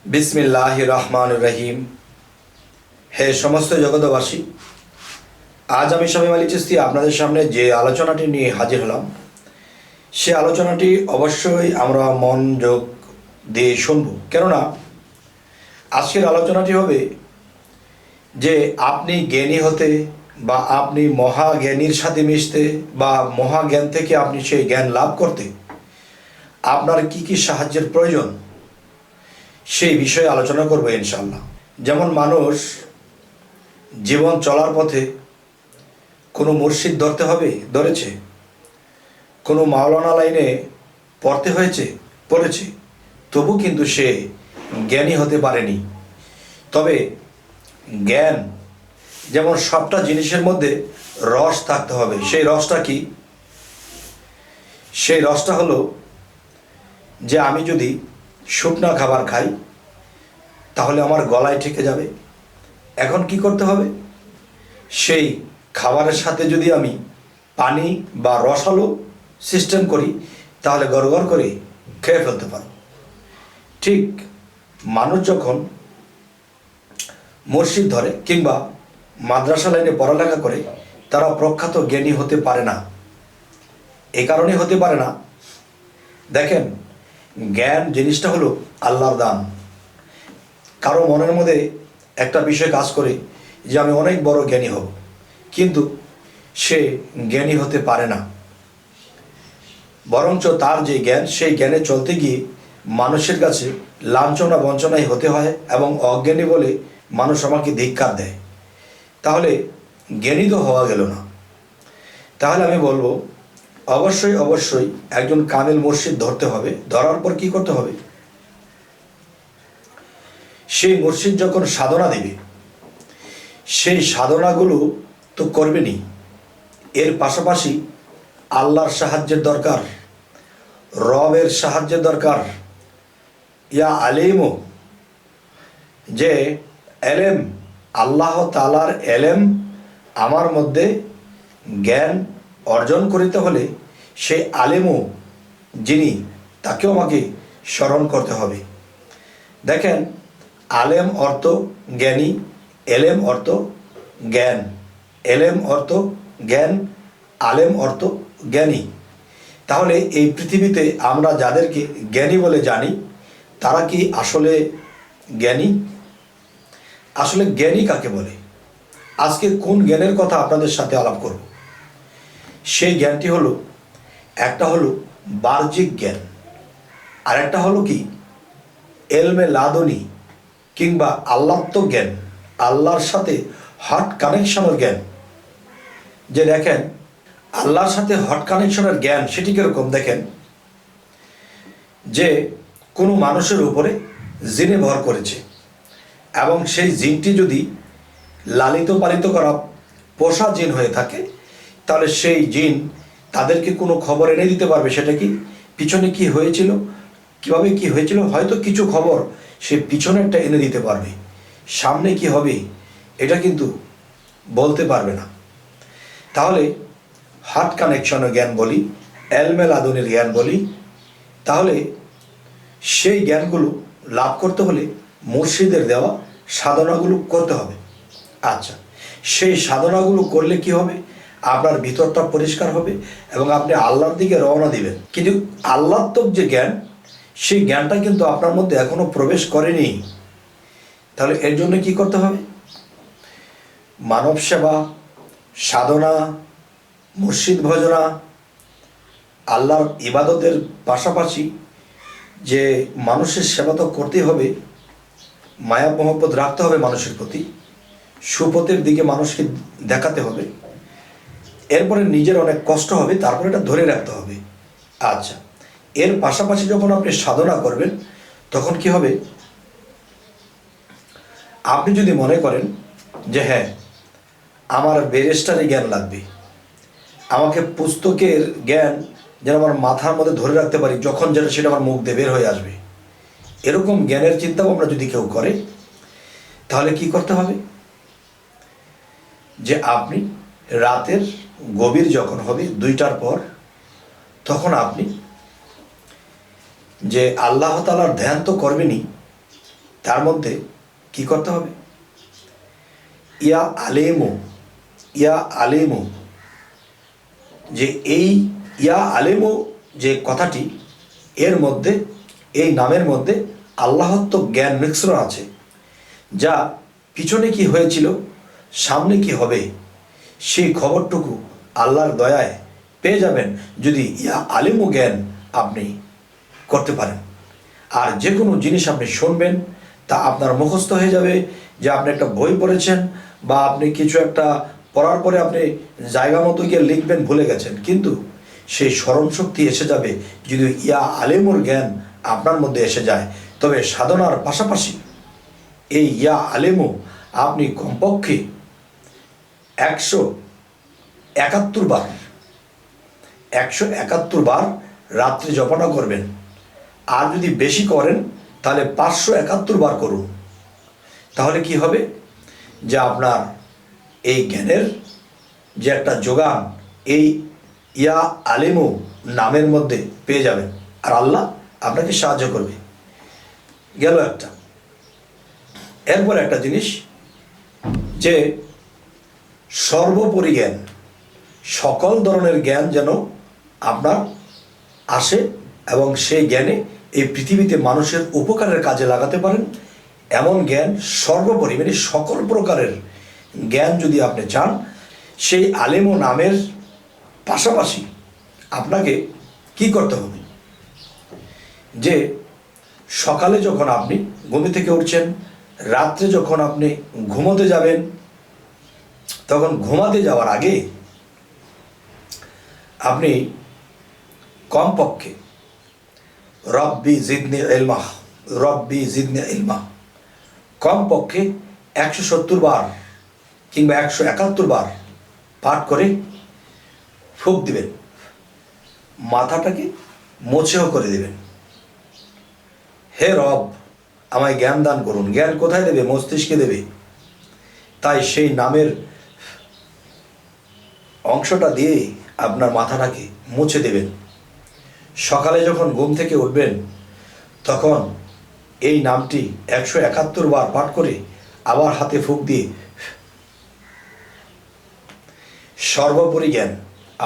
বিসমিল্লাহির রহমানির রহিম। হে সমস্ত জগতবাসী, আজ আমি শামীম আলী চিশতি আপনাদের সামনে যে আলোচনাটি নিয়ে হাজির হলাম, সে আলোচনাটি অবশ্যই আমরা মনোযোগ দিয়ে শুনব। কেননা আজকের আলোচনাটি হবে যে আপনি জ্ঞানী হতে বা আপনি মহাজ্ঞানীর সাথে মিশতে বা মহাজ্ঞান থেকে আপনি সেই জ্ঞান লাভ করতে আপনার কি কি সাহায্যের প্রয়োজন, সেই বিষয়ে আলোচনা করবো ইনশাআল্লাহ। যেমন মানুষ জীবন চলার পথে কোনো মুর্শিদ ধরেছে, কোনো মাওলানা লাইনে পড়েছে, তবু কিন্তু সে জ্ঞানী হতে পারেনি। তবে জ্ঞান যেমন সবটা জিনিসের মধ্যে রস থাকতে হবে। সেই রসটা কি? সেই রসটা হলো যে আমি যদি শুকনা খাবার খাই তাহলে আমার গলায় ঠেকে যাবে। এখন কি করতে হবে? সেই খাবারের সাথে যদি আমি পানি বা রসালো সিস্টেম করি তাহলে গড়গড় করে খেয়ে ফেলতে পারব। ঠিক মানুষ যখন মসজিদ ধরে কিংবা মাদ্রাসা লাইনে পড়ালেখা করে, তারা প্রখ্যাত জ্ঞানী হতে পারে না। এই কারণে হতে পারে না, দেখেন, জ্ঞান জিনিসটা হলো আল্লাহর দান। কারো মনের মধ্যে একটা বিষয় কাজ করে যে আমি অনেক বড় জ্ঞানী হব, কিন্তু সে জ্ঞানী হতে পারে না। বরঞ্চ তার যে জ্ঞান, সেই জ্ঞানে চলতে গিয়ে মানুষের কাছে লাঞ্ছনা বঞ্চনাই হতে হয় এবং অজ্ঞানী বলে মানুষ আমাকে ধিক্কার দেয়। তাহলে জ্ঞানী তো হওয়া গেল না। তাহলে আমি বলবো অবশ্যই একজন কামেল মুর্শিদ ধরতে হবে। ধরার পর কি করতে হবে? সেই মুর্শিদ যখন সাধনা দেবে, সেই সাধনাগুলো তো করবেনই, এর পাশাপাশি আল্লাহর সাহায্যের দরকার, রবের সাহায্যের দরকার। ইয়া আলিমও, যে এলেম, আল্লাহ তাআলার এলেম আমার মধ্যে জ্ঞান অর্জন করিতে হলে সেই আলেমও যিনি, তাকেও আমাকে স্মরণ করতে হবে। দেখেন, আলেম অর্থ জ্ঞানী, এলেম অর্থ জ্ঞান, এলেম অর্থ জ্ঞান, আলেম অর্থ জ্ঞানী। তাহলে এই পৃথিবীতে আমরা যাদেরকে জ্ঞানী বলে জানি, তারা কি আসলে জ্ঞানী? আসলে জ্ঞানী কাকে বলে? আজকে কোন জ্ঞানের কথা আপনাদের সাথে আলাপ করব। সেই জ্ঞানটি হলো, একটা হলো বাহ্যিক জ্ঞান, আর একটা হলো কি এলমে লাদনী কিংবা আল্লাহত্ব জ্ঞান, আল্লাহর সাথে হট কানেকশনের জ্ঞান। যে দেখেন, আল্লাহর সাথে হট কানেকশনের জ্ঞান সেটি কীরকম? দেখেন, যে কোনো মানুষের উপরে জিনে ভর করেছে এবং সেই জিনটি যদি লালিত পালিত করা পোষা জিন হয়ে থাকে, তাহলে সেই জিন তাদেরকে কোনো খবর এনে দিতে পারবে। সেটা কি, পিছনে কি হয়েছিল, কিভাবে কি হয়েছিল, হয়তো কিছু খবর সে পিছনেরটা এনে দিতে পারবে, সামনে কি হবে এটা কিন্তু বলতে পারবে না। তাহলে হার্ট কানেকশনের জ্ঞান বলি, এলমে লাদুনির জ্ঞান বলি। তাহলে সেই জ্ঞানগুলো লাভ করতে হলে মুর্শিদের দেওয়া সাধনাগুলো করতে হবে। আচ্ছা, সেই সাধনাগুলো করলে কি হবে? আপনার ভিতরটা পরিষ্কার হবে এবং আপনি আল্লাহর দিকে রওনা দিবেন। কিন্তু আল্লাহত্বক যে জ্ঞান, সেই জ্ঞানটা কিন্তু আপনার মধ্যে এখনো প্রবেশ করেনি। তাহলে এর জন্য কি করতে হবে? মানব সেবা, সাধনা, মুর্শিদ ভজনা, আল্লাহর ইবাদতের পাশাপাশি যে মানুষের সেবা তো করতেই হবে, মায়া মহব্বত রাখতে হবে মানুষের প্রতি, সুপথের দিকে মানুষকে দেখাতে হবে। এরপরে নিজের অনেক কষ্ট হবে, তারপরে এটা ধরে রাখতে হবে। আচ্ছা, এর পাশাপাশি যখন আপনি সাধনা করবেন, তখন কি হবে? আপনি যদি মনে করেন যে হ্যাঁ, আমার ব্যারিস্টারি জ্ঞান লাগবে, আমাকে পুস্তকের জ্ঞান যেন আমার মাথার মধ্যে ধরে রাখতে পারি, যখন যেটা সেটা আমার মুখ দিয়ে বের হয়ে আসবে, এরকম জ্ঞানের চিন্তা ভাবনা যদি কেউ করে, তাহলে কি করতে হবে? যে আপনি রাতের গভীর যখন হবে 2টার পর, তখন আপনি যে আল্লাহ তাআলার ধ্যান তো করবেনই, তার মধ্যে কি করতে হবে? ইয়া আলেমু, ইয়া আলেমু, যে এই ইয়া আলেমু যে কথাটি, এর মধ্যে, এই নামের মধ্যে আল্লাহত্ব জ্ঞান মিশ্রণ আছে, যা পিছনে কি হয়েছিল, সামনে কি হবে, সেই খবরটুকু আল্লাহর দয়ায় পেয়ে যাবেন যদি ইয়া আলেমু জ্ঞান আপনি করতে পারেন। আর যে কোনো জিনিস আপনি শুনবেন তা আপনার মুখস্থ হয়ে যাবে, যে আপনি একটা বই পড়েছেন বা আপনি কিছু একটা পড়ার পরে আপনি জায়গা মতো গিয়ে লিখবেন, ভুলে গেছেন, কিন্তু সেই স্মরণশক্তি এসে যাবে যদি ইয়া আলেমুর জ্ঞান আপনার মধ্যে এসে যায়। তবে সাধনার পাশাপাশি এই ইয়া আলেমু আপনি কমপক্ষে 171 বার, 171 বার রাত্রে জপনা করবেন। আর যদি বেশি করেন তাহলে 571 বার করুন। তাহলে কি হবে, যে আপনার এই জ্ঞানের যে একটা যোগান এই ইয়া আলেমু নামের মধ্যে পেয়ে যাবেন, আর আল্লাহ আপনাকে সাহায্য করবে। গেল একটা। এরপর একটা জিনিস, যে সর্বোপরি জ্ঞান, সকল ধরনের জ্ঞান যেন আপনার আসে এবং সেই জ্ঞানে এই পৃথিবীতে মানুষের উপকারের কাজে লাগাতে পারেন, এমন জ্ঞান সর্বোপরি, মানে সকল প্রকারের জ্ঞান যদি আপনি চান, সেই আলেম ও নামের পাশাপাশি আপনাকে কি করতে হবে, যে সকালে যখন আপনি ঘুম থেকে উঠছেন, রাত্রে যখন আপনি ঘুমোতে যাবেন, তখন ঘুমাতে যাওয়ার আগে আপনি কমপক্ষে রব্বি জিদনি ইলমা, রব্বি জিদনি ইলমা কমপক্ষে 170 বার কিংবা 171 বার পাঠ করে ফুঁক দিবেন, মাথাটাকে মোছেও করে দেবেন। হে রব, আমায় জ্ঞান দান করুন। জ্ঞান কোথায় দেবে? মস্তিষ্কে দেবে। তাই সেই নামের অংশটা দিয়ে আপনার মাথাটাকে মুছে দেবেন। সকালে যখন ঘুম থেকে উঠবেন তখন এই নামটি 171 বার পাঠ করে আবার হাতে ফুঁক দিয়ে সর্বোপরি জ্ঞান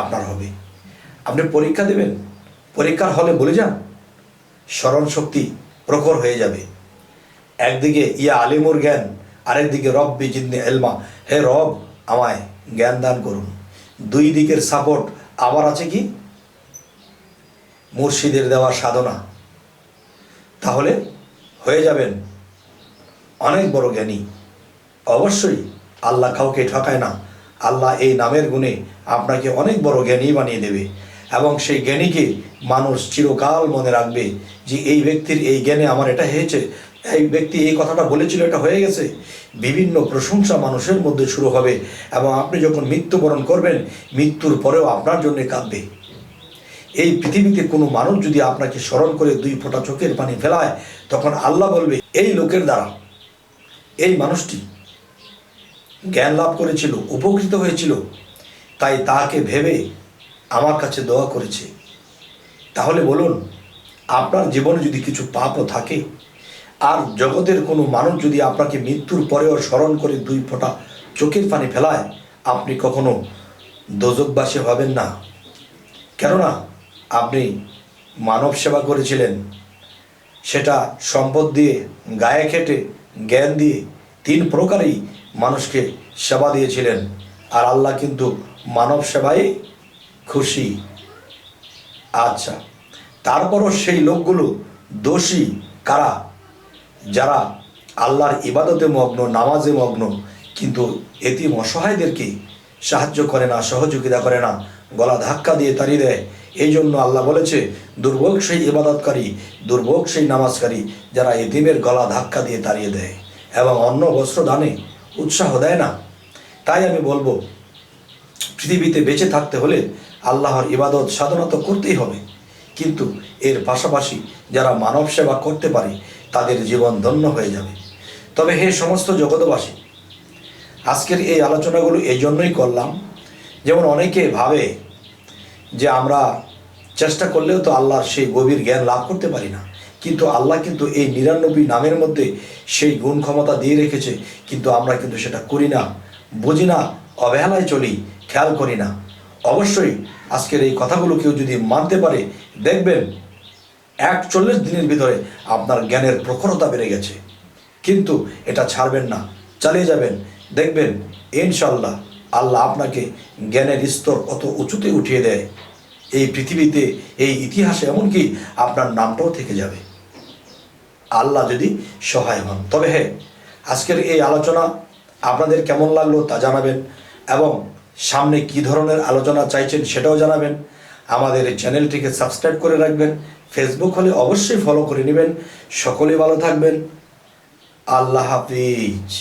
আপনার হবে। আপনি পরীক্ষা দেবেন, পরীক্ষার হলে বলে যান, স্মরণ শক্তি প্রখর হয়ে যাবে। একদিকে ইয়া আলিমুর জ্ঞান, আরেকদিকে রব্বি জিদনি ইলমা, হে রব আমায় জ্ঞান দান করুন। দুই দিকের সাপোর্ট। আবার আছে কি? মুর্শিদের দেওয়া সাধনা। তাহলে হয়ে যাবেন অনেক বড় জ্ঞানী। অবশ্যই আল্লাহ কাউকে ঠকায় না। আল্লাহ এই নামের গুণে আপনাকে অনেক বড় জ্ঞানী বানিয়ে দেবে এবং সেই জ্ঞানীকে মানুষ চিরকাল মনে রাখবে যে এই ব্যক্তির এই জ্ঞানে আমার এটা হয়েছে, এই ব্যক্তি এই কথাটা বলেছিল, এটা হয়ে গেছে। বিভিন্ন প্রশংসা মানুষের মধ্যে শুরু হবে এবং আপনি যখন মৃত্যুবরণ করবেন, মৃত্যুর পরেও আপনার জন্য কাঁদবে। এই পৃথিবীতে কোনো মানুষ যদি আপনাকে স্মরণ করে 2 ফোঁটা চোখের পানি ফেলায়, তখন আল্লাহ বলবে এই লোকের দ্বারা এই মানুষটি জ্ঞান লাভ করেছিল, উপকৃত হয়েছিল, তাই তাকে ভেবে আমার কাছে দোয়া করেছে। তাহলে বলুন, আপনার জীবনে যদি কিছু পাপও থাকে আর জগতের কোনো মানুষ যদি আপনাকে মৃত্যুর পরেও স্মরণ করে 2 ফোঁটা চোখের পানি ফেলায়, আপনি কখনো দোজকবাসী হবেন না। কেননা আপনি মানব সেবা করেছিলেন, সেটা সম্পদ দিয়ে, গায়ে খেটে, জ্ঞান দিয়ে, 3 প্রকারেই মানুষকে সেবা দিয়েছিলেন। আর আল্লাহ কিন্তু মানব সেবায় খুশি। আচ্ছা, তারপরও সেই লোকগুলো দোষী কারা? যারা আল্লাহর ইবাদতে মগ্ন, নামাজে মগ্ন, কিন্তু এতিম অসহায়দেরকে সাহায্য করে না, সহযোগিতা করে না, গলা ধাক্কা দিয়ে তাড়িয়ে দেয়। এই জন্য আল্লাহ বলেছে, দুর্ভোগ সেই ইবাদতকারী, দুর্ভোগ সেই নামাজকারী যারা এতিমের গলা ধাক্কা দিয়ে তাড়িয়ে দেয় এবং অন্ন বস্ত্র দানে উৎসাহ দেয় না। তাই আমি বলবো, পৃথিবীতে বেঁচে থাকতে হলে আল্লাহর ইবাদত সাধনা তো করতেই হবে, কিন্তু এর পাশাপাশি যারা মানব সেবা করতে পারে তাদের জীবন ধন্য হয়ে যাবে। তবে হে সমস্ত জগৎবাসী, আজকের এই আলোচনাগুলো এই জন্যই করলাম, যেমন অনেকে ভাবে যে আমরা চেষ্টা করলেও তো আল্লাহর সেই গভীর জ্ঞান লাভ করতে পারি না, কিন্তু আল্লাহ কিন্তু এই 99 নামের মধ্যে সেই গুণ ক্ষমতা দিয়ে রেখেছে, কিন্তু আমরা কিন্তু সেটা করি না, বুঝি না, অবহেলায় চলি, খেয়াল করি না। অবশ্যই আজকের এই কথাগুলো কেউ যদি মানতে পারে, দেখবেন 41 দিনের ভিতরে আপনার জ্ঞানের প্রখরতা বেড়ে গেছে। কিন্তু এটা ছাড়বেন না, চালিয়ে যাবেন, দেখবেন ইনশাল্লাহ আল্লাহ আপনাকে জ্ঞানের স্তর কত উঁচুতে উঠিয়ে দেয় এই পৃথিবীতে, এই ইতিহাসে, এমনকি আপনার নামটাও থেকে যাবে আল্লাহ যদি সহায় হন। তবে হ্যাঁ, আজকের এই আলোচনা আপনাদের কেমন লাগলো তা জানাবেন, এবং সামনে কি ধরনের আলোচনা চাইছেন সেটাও জানাবেন। আমাদের এই চ্যানেলটিকে সাবস্ক্রাইব করে রাখবেন, ফেসবুক হলে অবশ্যই ফলো করে নেবেন। সকলে ভালো থাকবেন। আল্লাহ হাফিজ।